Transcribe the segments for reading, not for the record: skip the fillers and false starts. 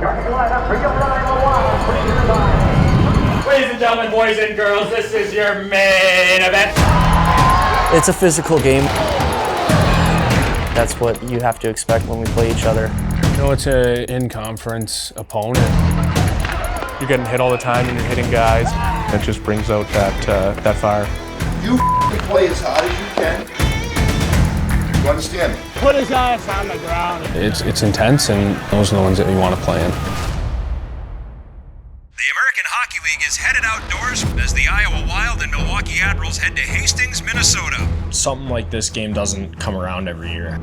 Ladies and gentlemen, boys and girls, this is your main event. It's a physical game. That's what you have to expect when we play each other. You know, it's an in-conference opponent. You're getting hit all the time and you're hitting guys. It just brings out that fire. You play as hard as you can. You understand me? Put his ass on the ground. It's intense, and those are the ones that we want to play in. The American Hockey League is headed outdoors as the Iowa Wild and Milwaukee Admirals head to Hastings, Minnesota. Something like this game doesn't come around every year.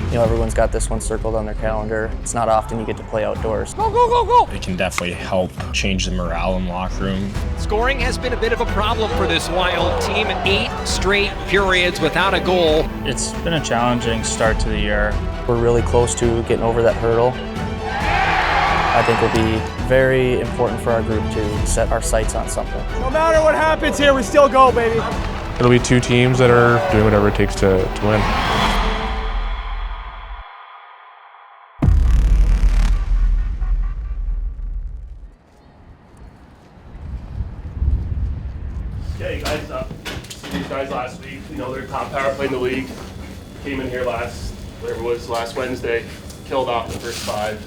You know, everyone's got this one circled on their calendar. It's not often you get to play outdoors. Go, go, go, go! It can definitely help change the morale in the locker room. Scoring has been a bit of a problem for this Wild team. 8 straight periods without a goal. It's been a challenging start to the year. We're really close to getting over that hurdle. I think it'll be very important for our group to set our sights on something. No matter what happens here, we still go, baby. It'll be two teams that are doing whatever it takes to win. Yeah, you guys, see these guys last week. You know, they're top power play in the league. Came in here last Wednesday, killed off the first 5.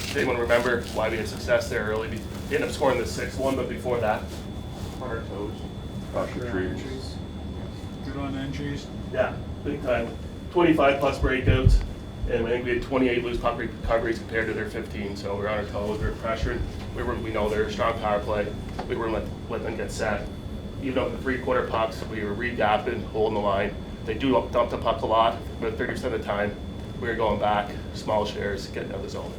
Does anyone remember why we had success there early? We ended up scoring the 6-1, but before that, on our toes. Across the trees. Good on entries. Yeah, big time. 25 plus breakouts, and I think we had 28 loose puck recoveries compared to their 15. So we were on our toes, we were pressuring. We know they're a strong power play. We weren't letting them get set. Even up the 3-quarter pucks, we were regapping, holding the line. They do dump the puck a lot, but 30% of the time, we were going back, small shares, getting out of the zone.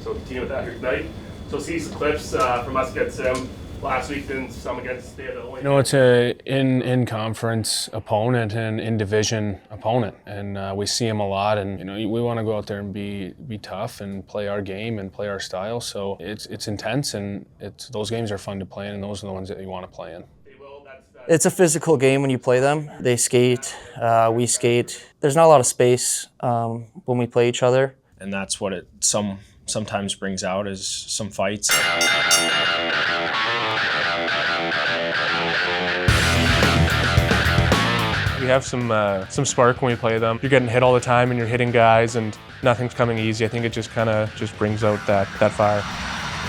So continue with that here tonight. So see some clips from us against them last week, then some against the other. You know, it's a in-conference opponent and in-division opponent, and we see them a lot. And you know, we want to go out there and be tough and play our game and play our style. So it's intense, and those games are fun to play in, and those are the ones that you want to play in. It's a physical game when you play them. They skate, we skate. There's not a lot of space when we play each other. And that's what it sometimes brings out is some fights. We have some spark when we play them. You're getting hit all the time and you're hitting guys, and nothing's coming easy. I think it just brings out that fire.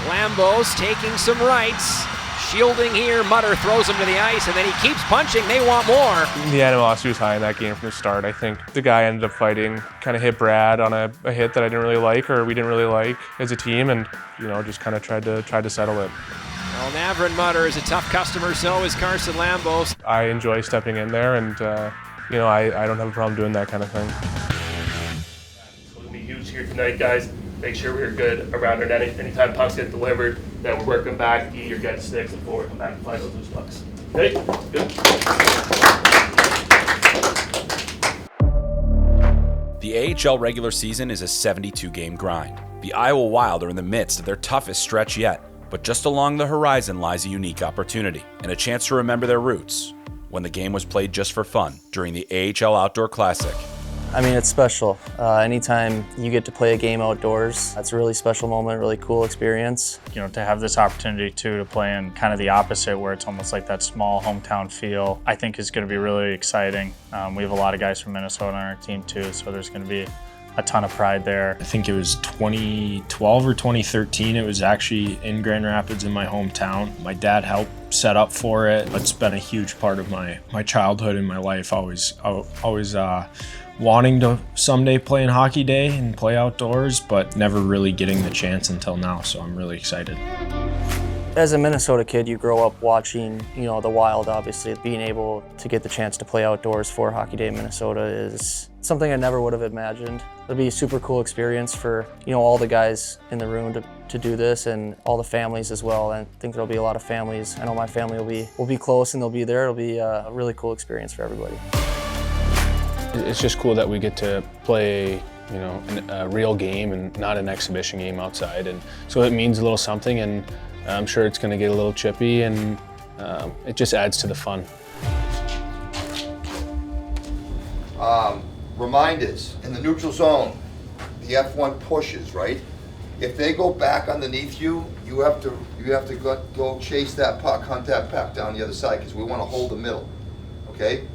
Lambo's taking some rights. Shielding here, Mutter throws him to the ice, and then he keeps punching. They want more. The animosity was high in that game from the start. I think the guy ended up fighting, kind of hit Brad on a hit that I didn't really like, or we didn't really like as a team, and you know, just kind of tried to settle it. Well, Navrin Mutter is a tough customer, so is Carson Lambos. I enjoy stepping in there, and you know, I don't have a problem doing that kind of thing. It's going to be huge here tonight, guys. Make sure we're good around our net. Anytime pucks get delivered, that we're working back, or get sticks, and forward, come back and find those loose pucks. Okay? Good. The AHL regular season is a 72-game grind. The Iowa Wild are in the midst of their toughest stretch yet, but just along the horizon lies a unique opportunity and a chance to remember their roots when the game was played just for fun during the AHL Outdoor Classic. I mean, it's special. Anytime you get to play a game outdoors, that's a really special moment, really cool experience. You know, to have this opportunity to play in kind of the opposite, where it's almost like that small hometown feel, I think is going to be really exciting. We have a lot of guys from Minnesota on our team too, so there's going to be a ton of pride there. I think it was 2012 or 2013. It was actually in Grand Rapids in my hometown. My dad helped set up for it. It's been a huge part of my childhood and my life. Always wanting to someday play in Hockey Day and play outdoors, but never really getting the chance until now, so I'm really excited. As a Minnesota kid, you grow up watching, you know, the Wild, obviously. Being able to get the chance to play outdoors for Hockey Day in Minnesota is something I never would have imagined. It'll be a super cool experience for, you know, all the guys in the room to do this, and all the families as well. And I think there'll be a lot of families. I know my family will be close and they'll be there. It'll be a really cool experience for everybody. It's just cool that we get to play, you know, a real game and not an exhibition game outside, and so it means a little something, and I'm sure it's going to get a little chippy, and it just adds to the fun. Reminders, in the neutral zone, the F1 pushes, right? If they go back underneath you, you have to go chase that puck, hunt that puck down the other side, because we want to hold the middle. Okay? You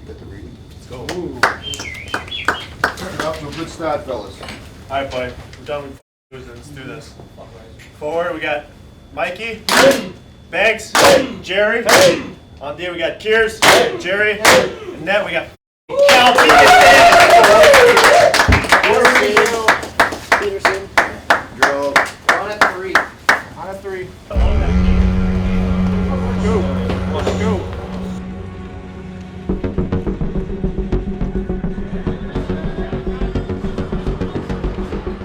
got the reading. Let's go. Off to a good start, fellas. All right, boy. We're done with let's do this. Forward, we got Mikey, Banks, Jerry. On D, we got Kears, Jerry, and net, we got Cal Peterson. Girl. On at 3. On a 3. Let's go.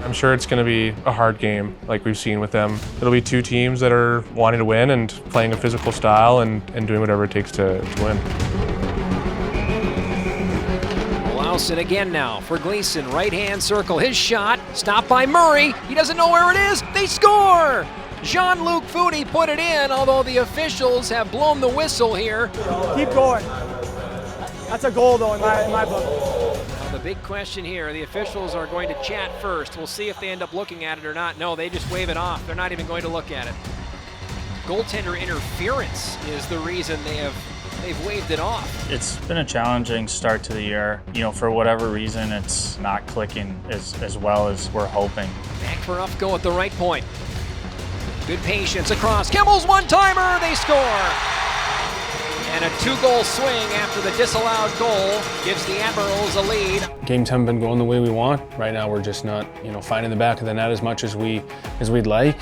I'm sure it's going to be a hard game like we've seen with them. It'll be two teams that are wanting to win and playing a physical style and doing whatever it takes to win. Olausen again now for Gleason. Right-hand circle, his shot. Stopped by Murray. He doesn't know where it is. They score! Jean-Luc Foudy put it in, although the officials have blown the whistle here. Keep going. That's a goal, though, in my book. The big question here, the officials are going to chat first. We'll see if they end up looking at it or not. No, they just wave it off. They're not even going to look at it. Goaltender interference is the reason they've waved it off. It's been a challenging start to the year. You know, for whatever reason, it's not clicking as well as we're hoping. Back for Ufko at the right point. Good patience across. Kimball's one-timer, they score! And a 2-goal swing after the disallowed goal gives the Admirals a lead. Games haven't been going the way we want. Right now we're just not, finding the back of the net as much as we'd like.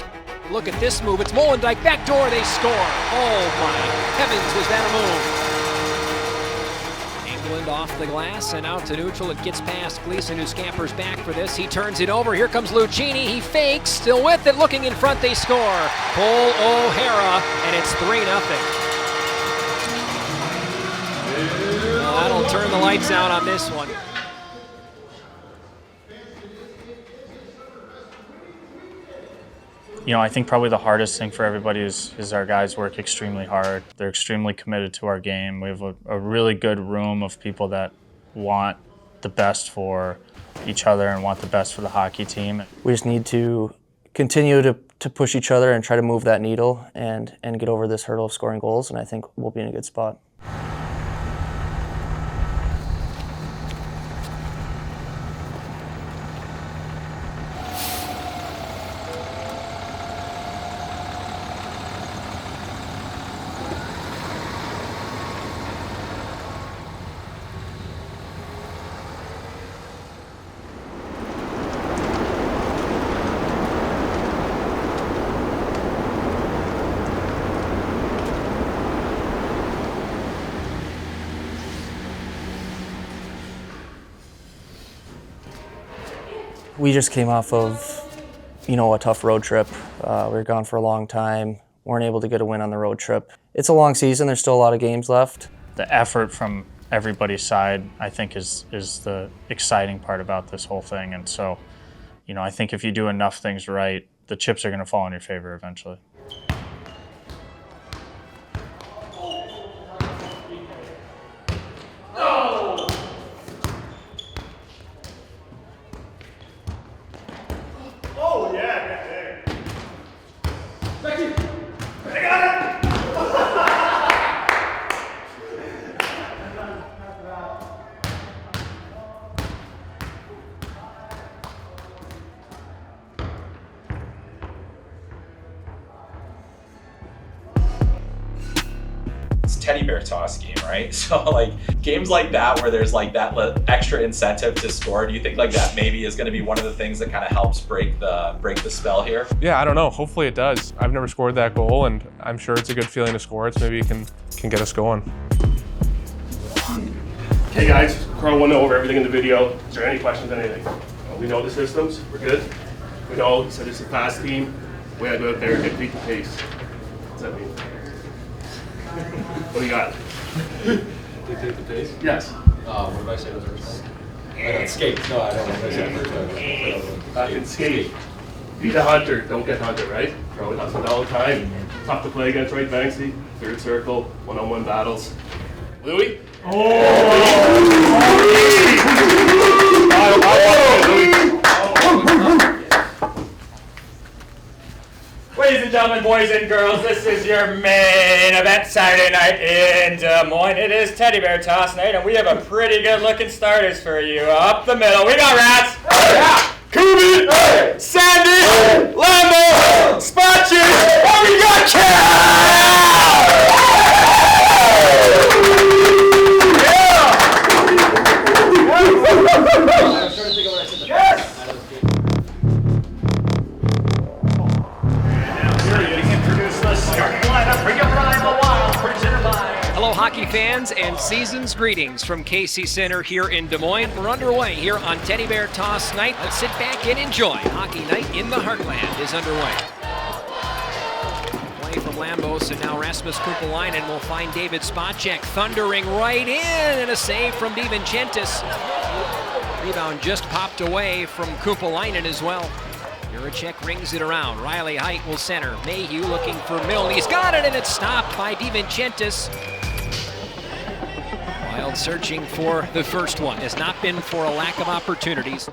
Look at this move. It's Molendyk, backdoor, they score. Oh my heavens, was that a move? England off the glass and out to neutral. It gets past Gleason, who scampers back for this. He turns it over. Here comes Lucchini. He fakes, still with it, looking in front, they score. Cole O'Hara, and it's 3-0. That'll turn the lights out on this one. I think probably the hardest thing for everybody is our guys work extremely hard. They're extremely committed to our game. We have a really good room of people that want the best for each other and want the best for the hockey team. We just need to continue to push each other and try to move that needle and get over this hurdle of scoring goals, and I think we'll be in a good spot. We just came off of, a tough road trip. We were gone for a long time, weren't able to get a win on the road trip. It's a long season, there's still a lot of games left. The effort from everybody's side, I think, is the exciting part about this whole thing. And so, I think if you do enough things right, the chips are going to fall in your favor eventually. Teddy bear toss game, right? So games like that where there's that extra incentive to score, do you think that maybe is going to be one of the things that kind of helps break the spell here? Yeah, I don't know. Hopefully it does. I've never scored that goal, and I'm sure it's a good feeling to score it, so maybe it can get us going. Okay guys, Carl went over everything in the video. Is there any questions, anything? We know the systems, we're good. We know, he said it's a fast team. We gotta go out there and get beat the pace. What's that mean? What do you got? Dictate the pace? Yes. What did I say was the first one? I don't skate. No, I don't know if I said the first one. Can skate. Be the hunter, don't get hunted, right? Probably does it all the time. Tough to play against, right, Banksy? Third circle, one-on-one battles. Louis? Oh! gentlemen, boys and girls, this is your main event Saturday night in Des Moines. It is Teddy Bear Toss night, and we have a pretty good looking starters for you. Up the middle, we got Rats, Kubi, Sandy, Lambo, Spotchy, and we got Yes! Hello, hockey fans and season's greetings from KC Center here in Des Moines. We're underway here on Teddy Bear Toss night. Let's sit back and enjoy. Hockey night in the Heartland is underway. Play from Lambos, and now Rasmus Kumpelainen will find David Spacek thundering right in, and a save from DiVincentis. Rebound just popped away from Kumpelainen as well. Juracek rings it around. Riley Height will center. Mayhew looking for Milne. He's got it, and it's stopped by DiVincentis. Wild searching for the first one. Has not been for a lack of opportunities.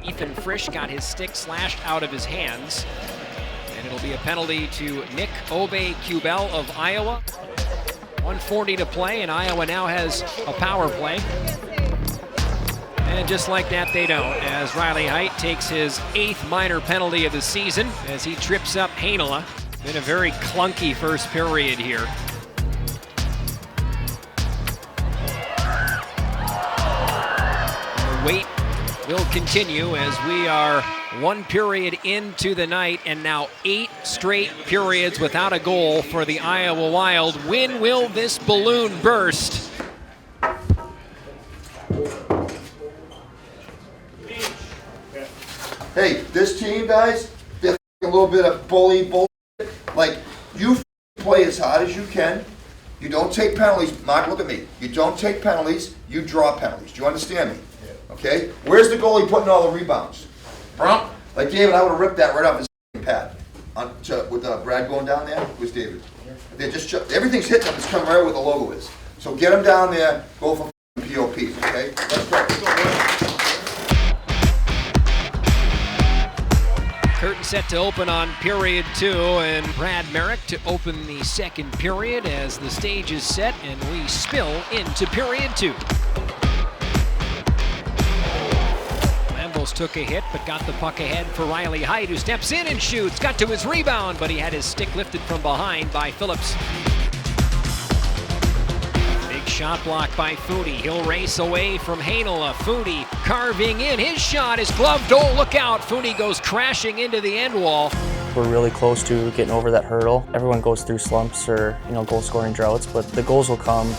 Ethan Frisch got his stick slashed out of his hands. And it'll be a penalty to Nick Obey-Kubel of Iowa. 1:40 to play, and Iowa now has a power play. And just like that, they don't, as Riley Height takes his 8th minor penalty of the season as he trips up Heinola. Been a very clunky first period here. The wait will continue as we are 1 period into the night, and now 8 straight periods without a goal for the Iowa Wild. When will this balloon burst? Hey, this team, guys, they're a little bit of bully. Like, you play as hard as you can. You don't take penalties. Mark, look at me. You don't take penalties. You draw penalties. Do you understand me? Okay? Where's the goalie putting all the rebounds? Like David, I would have ripped that right off his pad. With Brad going down there, it was David. They just everything's hitting them. It's coming right where the logo is. So get them down there. Go for POPs. Okay? Let's go. Curtain set to open on period 2, and Brad Merrick to open the second period as the stage is set and we spill into period 2. Lambos took a hit but got the puck ahead for Riley Height, who steps in and shoots. Got to his rebound, but he had his stick lifted from behind by Phillips. Shot block by Foodie. He'll race away from Heinola. Foodie carving in. His shot is gloved. Oh, look out. Foodie goes crashing into the end wall. We're really close to getting over that hurdle. Everyone goes through slumps or, goal scoring droughts, but the goals will come.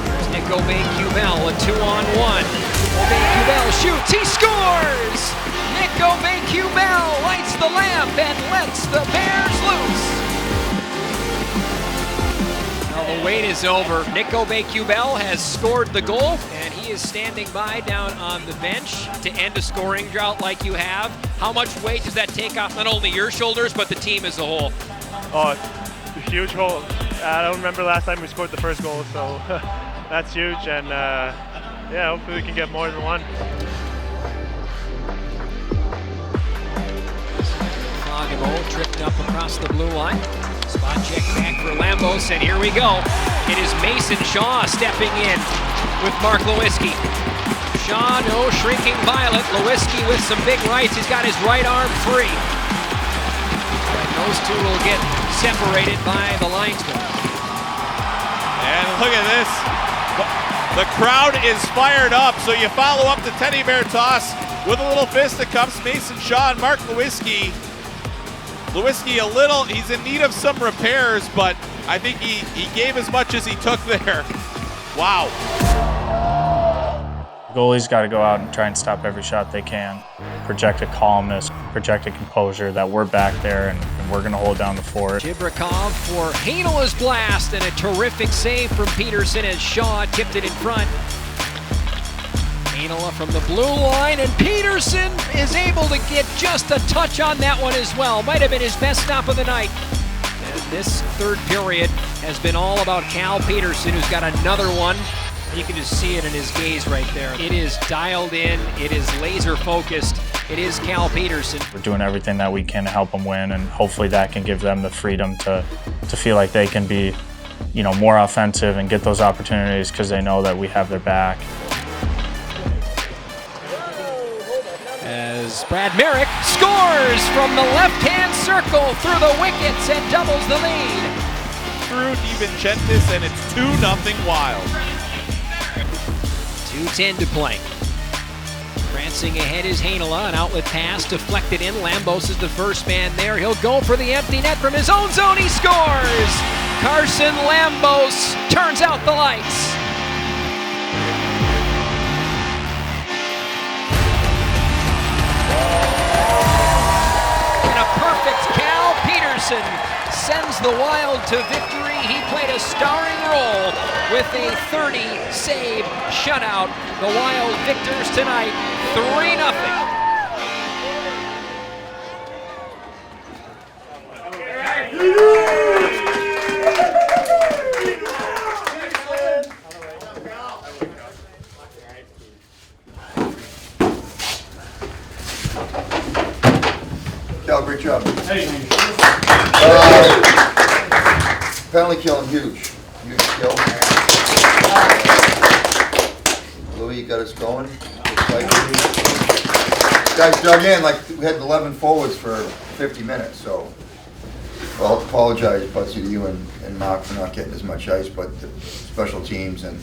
There's Nick Obey-Kubel, a 2-on-1. Obey-Kubel shoots. He scores! Nick Obey-Kubel lights the lamp and lets the Bears loose. The wait is over. Nick Obey-Kubel has scored the goal, and he is standing by down on the bench to end a scoring drought like you have. How much weight does that take off not only your shoulders, but the team as a whole? Oh, it's a huge goal. I don't remember last time we scored the first goal, so that's huge, and yeah, hopefully we can get more than one. Fogamo tripped up across the blue line. Spot check back for Lambos, and here we go. It is Mason Shaw stepping in with Mark Lewinsky. Shaw, no shrinking violet. Lewinsky with some big rights. He's got his right arm free. And those two will get separated by the linesman. And look at this. The crowd is fired up, so you follow up the Teddy Bear Toss with a little fisticuffs. Mason Shaw and Mark Lewinsky. Lewinsky he's in need of some repairs, but I think he gave as much as he took there. Wow. The goalie's got to go out and try and stop every shot they can. Project a calmness, project a composure that we're back there and we're going to hold down the fort. Chibrikov for Heinola's blast, and a terrific save from Peterson as Shaw tipped it in front. Heinola from the blue line, and Peterson is able to get just a touch on that one as well. Might have been his best stop of the night. And this third period has been all about Cal Peterson, who's got another one You can just see it in his gaze right there. It is dialed in, it is laser focused. It is Cal Peterson. We're doing everything that we can to help them win, and hopefully that can give them the freedom to feel like they can be, you know, more offensive and get those opportunities because they know that we have their back. As Brad Merrick scores from the left-hand circle through the wickets and doubles the lead. Through DiVincentis, and it's 2-0 Wild. 2:10 to play. Prancing ahead is Heinola, an outlet pass deflected in. Lambos is the first man there. He'll go for the empty net from his own zone. He scores! Carson Lambos turns out the lights. And a perfect Cal Peterson sends the Wild to victory. He played a starring role with a 30-save shutout. The Wild victors tonight, 3-0. Cal, great job. Penalty killing, huge kill. Louis got us going. Guys dug in like we had 11 forwards for 50 minutes, so I'll apologize, Butsy, to you and Mark for not getting as much ice, but the special teams and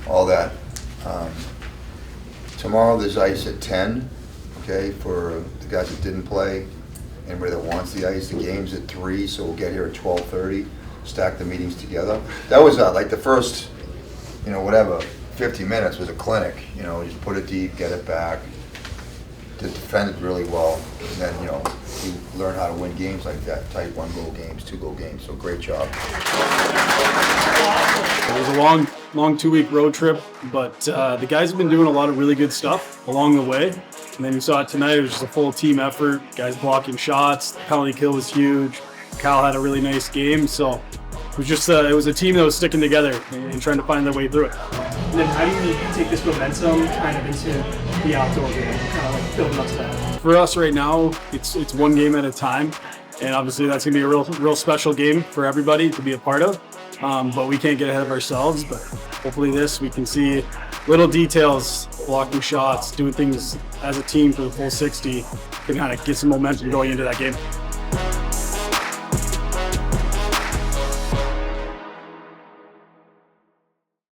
all that. Tomorrow there's ice at 10, okay, for the guys that didn't play. Anybody that wants the ice, the game's at 3, so we'll get here at 12:30. Stack the meetings together. That was like the first, 50 minutes was a clinic. Just put it deep, get it back. Defended really well, and then you learn how to win games like that, tight 1-goal games, 2-goal games. So great job. It was a long 2-week road trip, but the guys have been doing a lot of really good stuff along the way. And then you saw it tonight. It was just a full team effort. Guys blocking shots. The penalty kill was huge. Kyle had a really nice game. So it was just it was a team that was sticking together and trying to find their way through it. And then how do you take this momentum kind of into the outdoor game, kind of like building up to that? For us right now, it's one game at a time, and obviously that's gonna be a real special game for everybody to be a part of. But we can't get ahead of ourselves. But hopefully we can see little details, blocking shots, doing things as a team for the full 60, can kind of get some momentum going into that game.